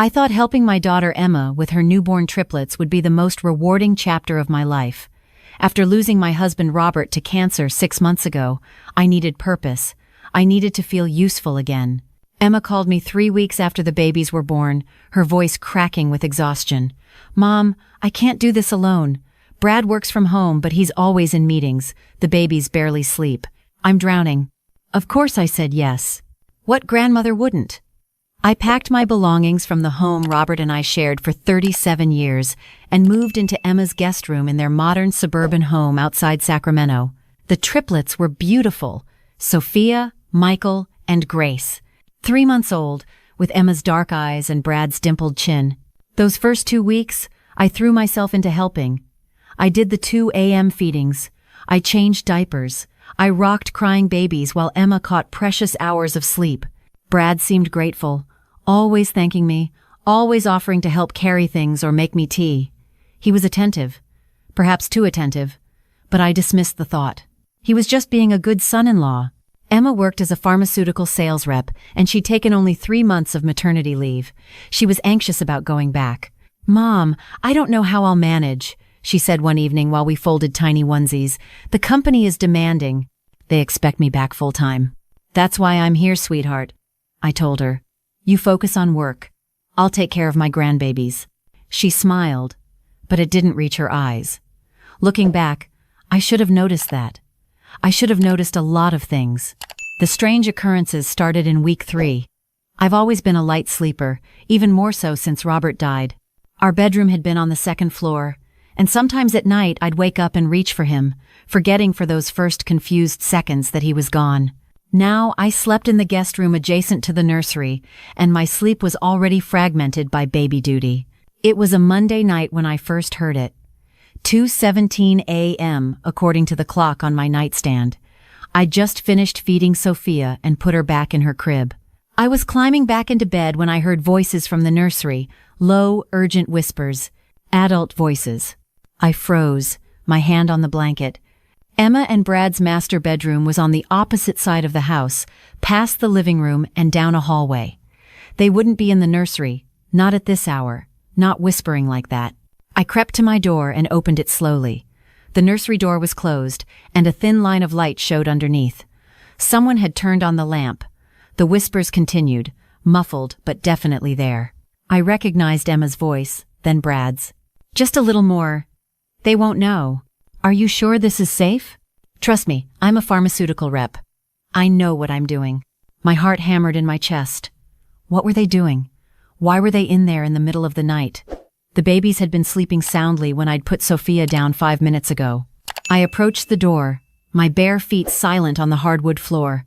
I thought helping my daughter Emma with her newborn triplets would be the most rewarding chapter of my life. After losing my husband Robert to cancer 6 months ago, I needed purpose. I needed to feel useful again. Emma called me 3 weeks after the babies were born, her voice cracking with exhaustion. "Mom, I can't do this alone. Brad works from home, but he's always in meetings. The babies barely sleep. I'm drowning." Of course I said yes. What grandmother wouldn't? I packed my belongings from the home Robert and I shared for 37 years and moved into Emma's guest room in their modern suburban home outside Sacramento. The triplets were beautiful: Sophia, Michael, and Grace. 3 months old, with Emma's dark eyes and Brad's dimpled chin. Those first 2 weeks, I threw myself into helping. I did the 2 a.m. feedings. I changed diapers. I rocked crying babies while Emma caught precious hours of sleep. Brad seemed grateful, always thanking me, always offering to help carry things or make me tea. He was attentive, perhaps too attentive, but I dismissed the thought. He was just being a good son-in-law. Emma worked as a pharmaceutical sales rep, and she'd taken only 3 months of maternity leave. She was anxious about going back. "Mom, I don't know how I'll manage," she said one evening while we folded tiny onesies. "The company is demanding. They expect me back full-time." "That's why I'm here, sweetheart," I told her. "You focus on work. I'll take care of my grandbabies." She smiled, but it didn't reach her eyes. Looking back, I should have noticed that. I should have noticed a lot of things. The strange occurrences started in week 3. I've always been a light sleeper, even more so since Robert died. Our bedroom had been on the 2nd floor, and sometimes at night I'd wake up and reach for him, forgetting for those first confused seconds that he was gone. Now I slept in the guest room adjacent to the nursery, and my sleep was already fragmented by baby duty. It was a Monday night when I first heard it. 2:17 a.m., according to the clock on my nightstand. I'd just finished feeding Sophia and put her back in her crib. I was climbing back into bed when I heard voices from the nursery, low, urgent whispers, adult voices. I froze, my hand on the blanket. Emma and Brad's master bedroom was on the opposite side of the house, past the living room and down a hallway. They wouldn't be in the nursery, not at this hour, not whispering like that. I crept to my door and opened it slowly. The nursery door was closed, and a thin line of light showed underneath. Someone had turned on the lamp. The whispers continued, muffled but definitely there. I recognized Emma's voice, then Brad's. "Just a little more. They won't know. Are you sure this is safe?" "Trust me, I'm a pharmaceutical rep. I know what I'm doing." My heart hammered in my chest. What were they doing? Why were they in there in the middle of the night? The babies had been sleeping soundly when I'd put Sophia down 5 minutes ago. I approached the door, my bare feet silent on the hardwood floor.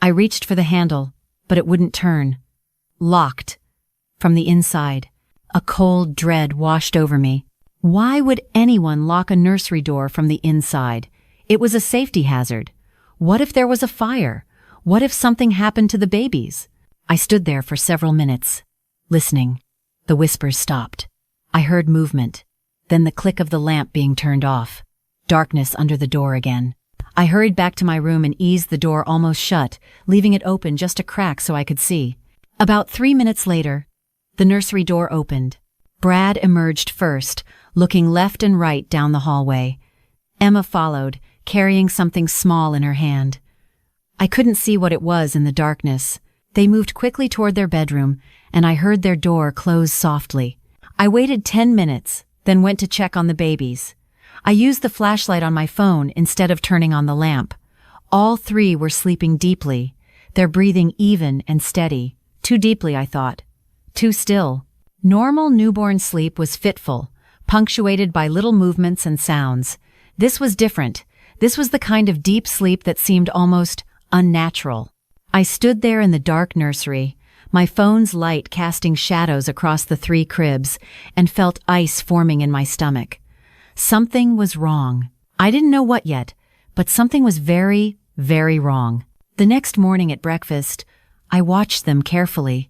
I reached for the handle, but it wouldn't turn. Locked. From the inside, a cold dread washed over me. Why would anyone lock a nursery door from the inside? It was a safety hazard. What if there was a fire? What if something happened to the babies? I stood there for several minutes, listening. The whispers stopped. I heard movement, then the click of the lamp being turned off. Darkness under the door again. I hurried back to my room and eased the door almost shut, leaving it open just a crack so I could see. About 3 minutes later, the nursery door opened. Brad emerged first, looking left and right down the hallway. Emma followed, carrying something small in her hand. I couldn't see what it was in the darkness. They moved quickly toward their bedroom, and I heard their door close softly. I waited 10 minutes, then went to check on the babies. I used the flashlight on my phone instead of turning on the lamp. All 3 were sleeping deeply, their breathing even and steady. Too deeply, I thought. Too still. Normal newborn sleep was fitful, punctuated by little movements and sounds. This was different. This was the kind of deep sleep that seemed almost unnatural. I stood there in the dark nursery, my phone's light casting shadows across the 3 cribs, and felt ice forming in my stomach. Something was wrong. I didn't know what yet, but something was very, very wrong. The next morning at breakfast, I watched them carefully.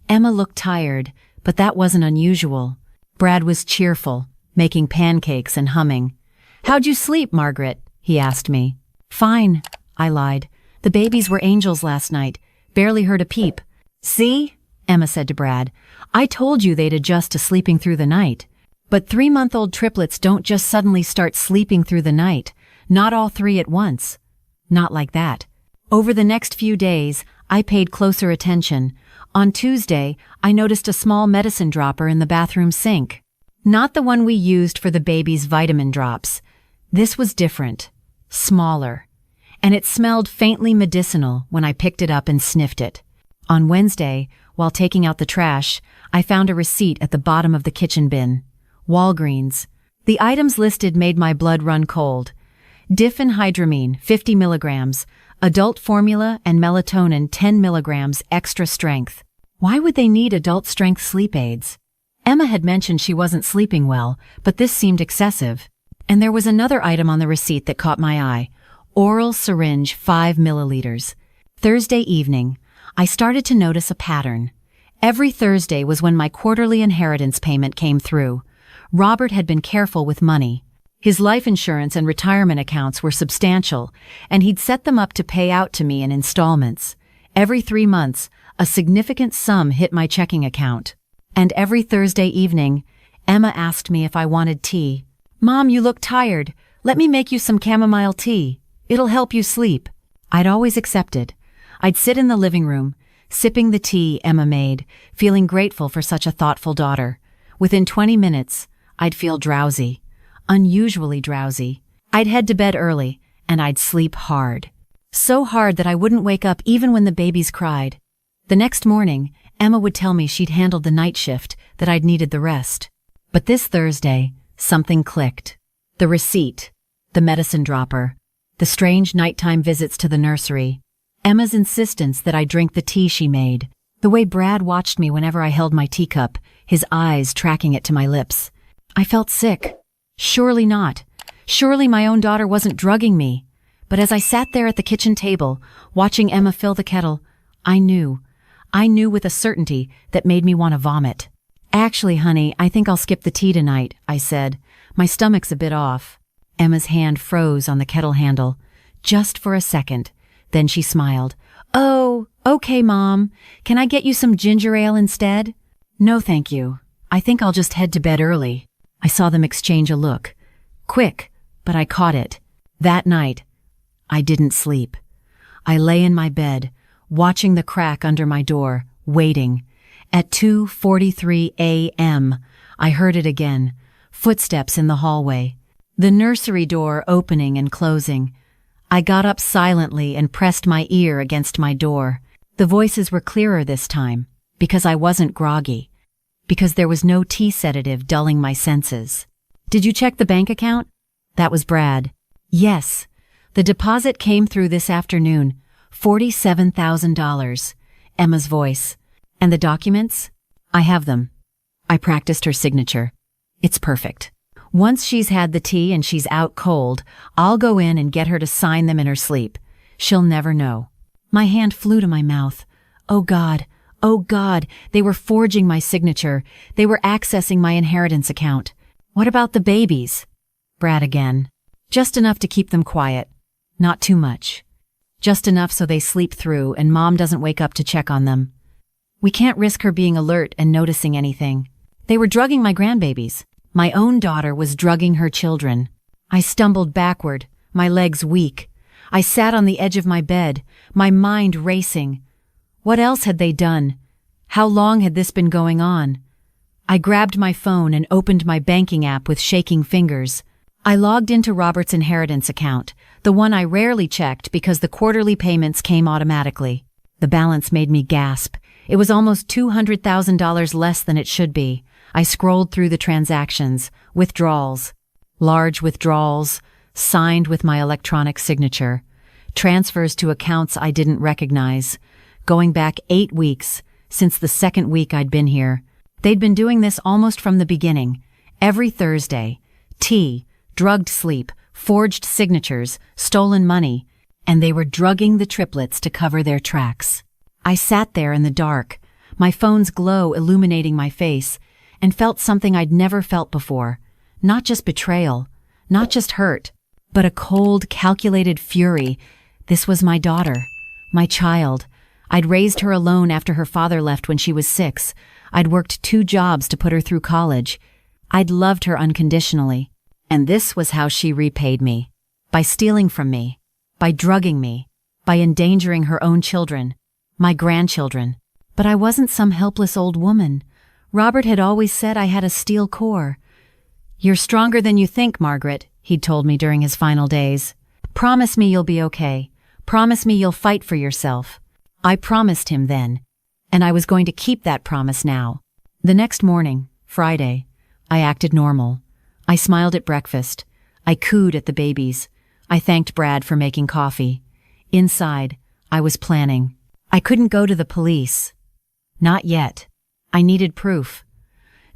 Emma looked tired, but that wasn't unusual. Brad was cheerful, making pancakes and humming. "How'd you sleep, Margaret?" he asked me. "Fine," I lied. "The babies were angels last night. Barely heard a peep." "See?" Emma said to Brad. "I told you they'd adjust to sleeping through the night." But 3-month-old triplets don't just suddenly start sleeping through the night. Not all three at once. Not like that. Over the next few days, I paid closer attention. On Tuesday, I noticed a small medicine dropper in the bathroom sink. Not the one we used for the baby's vitamin drops. This was different. Smaller. And it smelled faintly medicinal when I picked it up and sniffed it. On Wednesday, while taking out the trash, I found a receipt at the bottom of the kitchen bin. Walgreens. The items listed made my blood run cold. Diphenhydramine, 50 milligrams, adult formula and melatonin, 10 milligrams, extra strength. Why would they need adult-strength sleep aids? Emma had mentioned she wasn't sleeping well, but this seemed excessive. And there was another item on the receipt that caught my eye. Oral syringe, 5 milliliters. Thursday evening, I started to notice a pattern. Every Thursday was when my quarterly inheritance payment came through. Robert had been careful with money. His life insurance and retirement accounts were substantial, and he'd set them up to pay out to me in installments. Every 3 months, a significant sum hit my checking account. And every Thursday evening, Emma asked me if I wanted tea. "Mom, you look tired. Let me make you some chamomile tea. It'll help you sleep." I'd always accepted. I'd sit in the living room, sipping the tea Emma made, feeling grateful for such a thoughtful daughter. Within 20 minutes, I'd feel drowsy. Unusually drowsy. I'd head to bed early, and I'd sleep hard. So hard that I wouldn't wake up even when the babies cried. The next morning, Emma would tell me she'd handled the night shift, that I'd needed the rest. But this Thursday, something clicked. The receipt, the medicine dropper, the strange nighttime visits to the nursery, Emma's insistence that I drink the tea she made, the way Brad watched me whenever I held my teacup, his eyes tracking it to my lips. I felt sick. Surely not. Surely my own daughter wasn't drugging me. But as I sat there at the kitchen table, watching Emma fill the kettle, I knew with a certainty that made me want to vomit. "Actually, honey, I think I'll skip the tea tonight," I said. "My stomach's a bit off." Emma's hand froze on the kettle handle, just for a second. Then she smiled. "Oh, okay, Mom. Can I get you some ginger ale instead?" "No, thank you. I think I'll just head to bed early." I saw them exchange a look. Quick, but I caught it. That night, I didn't sleep. I lay in my bed, watching the crack under my door, waiting. At 2:43 a.m., I heard it again, footsteps in the hallway. The nursery door opening and closing. I got up silently and pressed my ear against my door. The voices were clearer this time, because I wasn't groggy. Because there was no tea sedative dulling my senses. "Did you check the bank account?" That was Brad. "Yes. The deposit came through this afternoon. $47,000. Emma's voice. "And the documents?" "I have them." I practiced her signature. "It's perfect. Once she's had the tea and she's out cold, I'll go in and get her to sign them in her sleep. She'll never know." My hand flew to my mouth. Oh God, they were forging my signature. They were accessing my inheritance account. "What about the babies?" Brad again. "Just enough to keep them quiet. Not too much. Just enough so they sleep through and Mom doesn't wake up to check on them. We can't risk her being alert and noticing anything." They were drugging my grandbabies. My own daughter was drugging her children. I stumbled backward, my legs weak. I sat on the edge of my bed, my mind racing. What else had they done? How long had this been going on? I grabbed my phone and opened my banking app with shaking fingers. I logged into Robert's inheritance account, the one I rarely checked because the quarterly payments came automatically. The balance made me gasp. It was almost $200,000 less than it should be. I scrolled through the transactions, withdrawals, large withdrawals, signed with my electronic signature, transfers to accounts I didn't recognize, going back 8 weeks, since the second week I'd been here. They'd been doing this almost from the beginning, every Thursday. Tea, drugged sleep, forged signatures, stolen money, and they were drugging the triplets to cover their tracks. I sat there in the dark, my phone's glow illuminating my face, and felt something I'd never felt before. Not just betrayal, not just hurt, but a cold, calculated fury. This was my daughter, my child. I'd raised her alone after her father left when she was 6. I'd worked 2 jobs to put her through college. I'd loved her unconditionally. And this was how she repaid me. By stealing from me. By drugging me. By endangering her own children. My grandchildren. But I wasn't some helpless old woman. Robert had always said I had a steel core. "You're stronger than you think, Margaret," he'd told me during his final days. "Promise me you'll be okay. Promise me you'll fight for yourself." I promised him then, and I was going to keep that promise now. The next morning, Friday, I acted normal. I smiled at breakfast. I cooed at the babies. I thanked Brad for making coffee. Inside, I was planning. I couldn't go to the police. Not yet. I needed proof.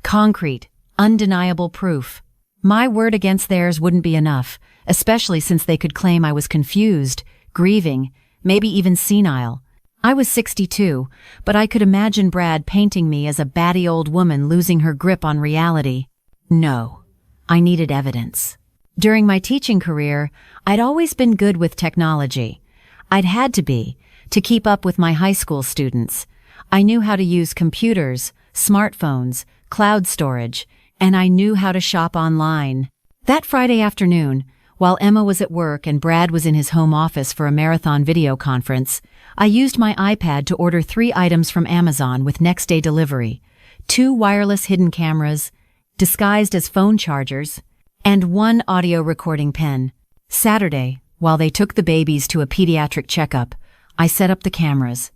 Concrete, undeniable proof. My word against theirs wouldn't be enough, especially since they could claim I was confused, grieving, maybe even senile. I was 62, but I could imagine Brad painting me as a batty old woman losing her grip on reality. No, I needed evidence. During my teaching career, I'd always been good with technology. I'd had to be, to keep up with my high school students. I knew how to use computers, smartphones, cloud storage, and I knew how to shop online. That Friday afternoon, while Emma was at work and Brad was in his home office for a marathon video conference, I used my iPad to order 3 items from Amazon with next-day delivery, 2 wireless hidden cameras, disguised as phone chargers, and 1 audio recording pen. Saturday, while they took the babies to a pediatric checkup, I set up the cameras.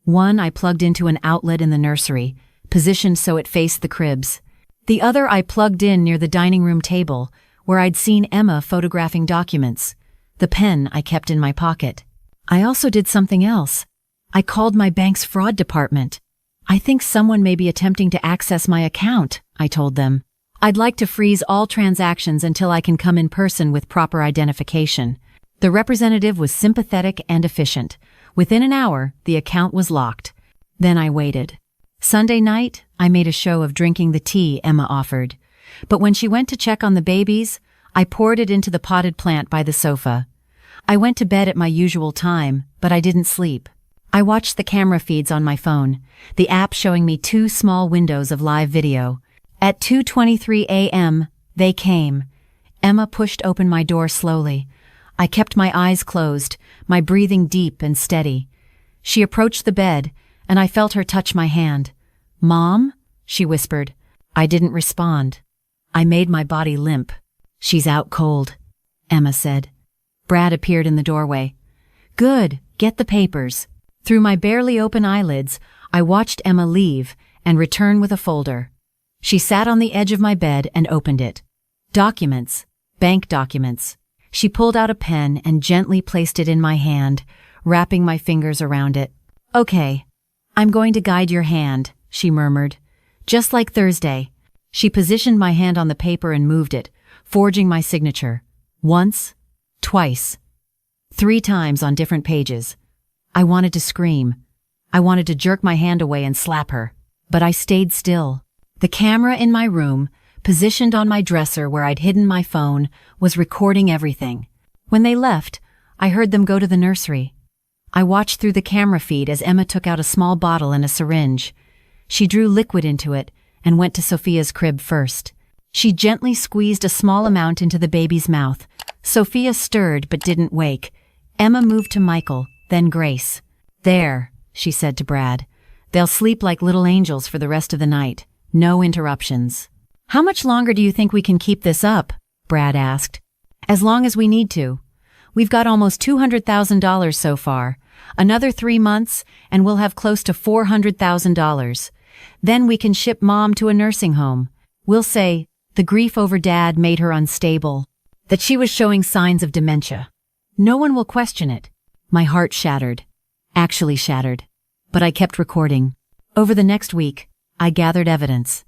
One I plugged into an outlet in the nursery, positioned so it faced the cribs. The other I plugged in near the dining room table, where I'd seen Emma photographing documents. The pen I kept in my pocket. I also did something else. I called my bank's fraud department. "I think someone may be attempting to access my account," I told them. "I'd like to freeze all transactions until I can come in person with proper identification." The representative was sympathetic and efficient. Within an hour, the account was locked. Then I waited. Sunday night, I made a show of drinking the tea Emma offered. But when she went to check on the babies, I poured it into the potted plant by the sofa. I went to bed at my usual time, but I didn't sleep. I watched the camera feeds on my phone, the app showing me 2 small windows of live video. At 2:23 a.m., they came. Emma pushed open my door slowly. I kept my eyes closed, my breathing deep and steady. She approached the bed, and I felt her touch my hand. "Mom?" she whispered. I didn't respond. I made my body limp. "She's out cold," Emma said. Brad appeared in the doorway. "Good, get the papers." Through my barely open eyelids, I watched Emma leave and return with a folder. She sat on the edge of my bed and opened it. Documents, bank documents. She pulled out a pen and gently placed it in my hand, wrapping my fingers around it. "Okay, I'm going to guide your hand," she murmured. "Just like Thursday." She positioned my hand on the paper and moved it, forging my signature. Once, twice, 3 times on different pages. I wanted to scream. I wanted to jerk my hand away and slap her. But I stayed still. The camera in my room, positioned on my dresser where I'd hidden my phone, was recording everything. When they left, I heard them go to the nursery. I watched through the camera feed as Emma took out a small bottle and a syringe. She drew liquid into it and went to Sophia's crib first. She gently squeezed a small amount into the baby's mouth. Sophia stirred but didn't wake. Emma moved to Michael, then Grace. "There," she said to Brad. "They'll sleep like little angels for the rest of the night. No interruptions." "How much longer do you think we can keep this up?" Brad asked. "As long as we need to. We've got almost $200,000 so far. Another 3 months, and we'll have close to $400,000. Then we can ship Mom to a nursing home. We'll say the grief over Dad made her unstable, that she was showing signs of dementia. No one will question it." My heart shattered. Actually shattered. But I kept recording. Over the next week, I gathered evidence.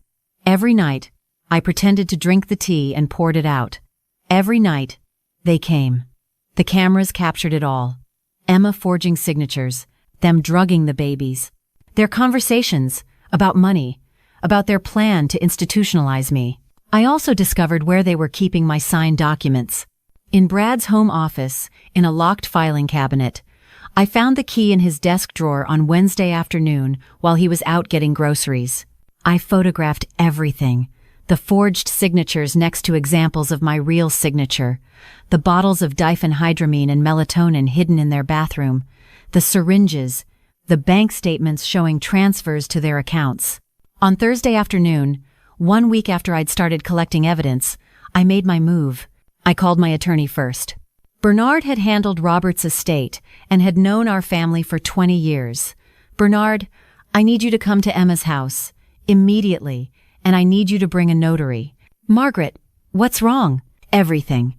Every night, I pretended to drink the tea and poured it out. Every night, they came. The cameras captured it all. Emma forging signatures, them drugging the babies. Their conversations about money, about their plan to institutionalize me. I also discovered where they were keeping my signed documents. In Brad's home office, in a locked filing cabinet. I found the key in his desk drawer on Wednesday afternoon while he was out getting groceries. I photographed everything. The forged signatures next to examples of my real signature, the bottles of diphenhydramine and melatonin hidden in their bathroom, the syringes, the bank statements showing transfers to their accounts. On Thursday afternoon, 1 week after I'd started collecting evidence, I made my move. I called my attorney first. Bernard had handled Robert's estate and had known our family for 20 years. "Bernard, I need you to come to Emma's house, immediately, and I need you to bring a notary." "Margaret, what's wrong?" "Everything.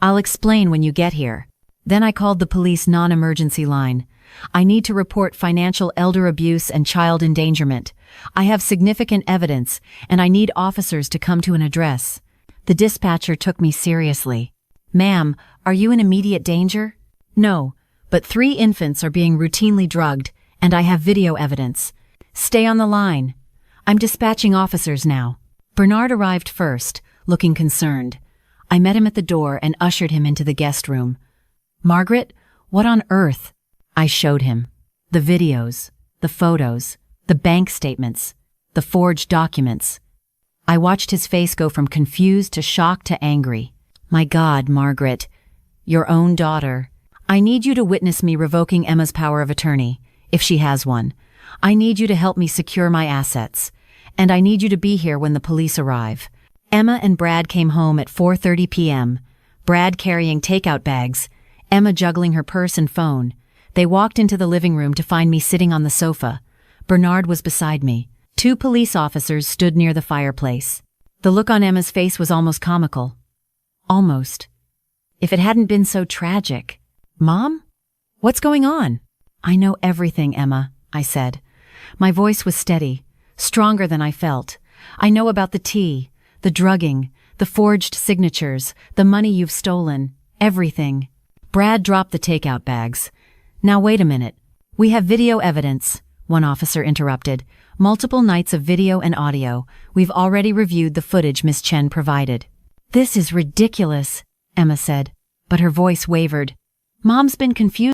I'll explain when you get here." Then I called the police non-emergency line. "I need to report financial elder abuse and child endangerment. I have significant evidence, and I need officers to come to an address." The dispatcher took me seriously. "Ma'am, are you in immediate danger?" "No, but 3 infants are being routinely drugged, and I have video evidence." "Stay on the line. I'm dispatching officers now." Bernard arrived first, looking concerned. I met him at the door and ushered him into the guest room. "Margaret, what on earth?" I showed him. The videos, the photos, the bank statements, the forged documents. I watched his face go from confused to shocked to angry. "My God, Margaret, your own daughter. I need you to witness me revoking Emma's power of attorney, if she has one. I need you to help me secure my assets. And I need you to be here when the police arrive." Emma and Brad came home at 4:30 p.m., Brad carrying takeout bags, Emma juggling her purse and phone. They walked into the living room to find me sitting on the sofa. Bernard was beside me. 2 police officers stood near the fireplace. The look on Emma's face was almost comical. Almost. If it hadn't been so tragic. "Mom? What's going on?" "I know everything, Emma," I said. My voice was steady, stronger than I felt. "I know about the tea, the drugging, the forged signatures, the money you've stolen, everything." Brad dropped the takeout bags. "Now wait a minute. We have video evidence," one officer interrupted. "Multiple nights of video and audio. We've already reviewed the footage Miss Chen provided." "This is ridiculous," Emma said, but her voice wavered. "Mom's been confused."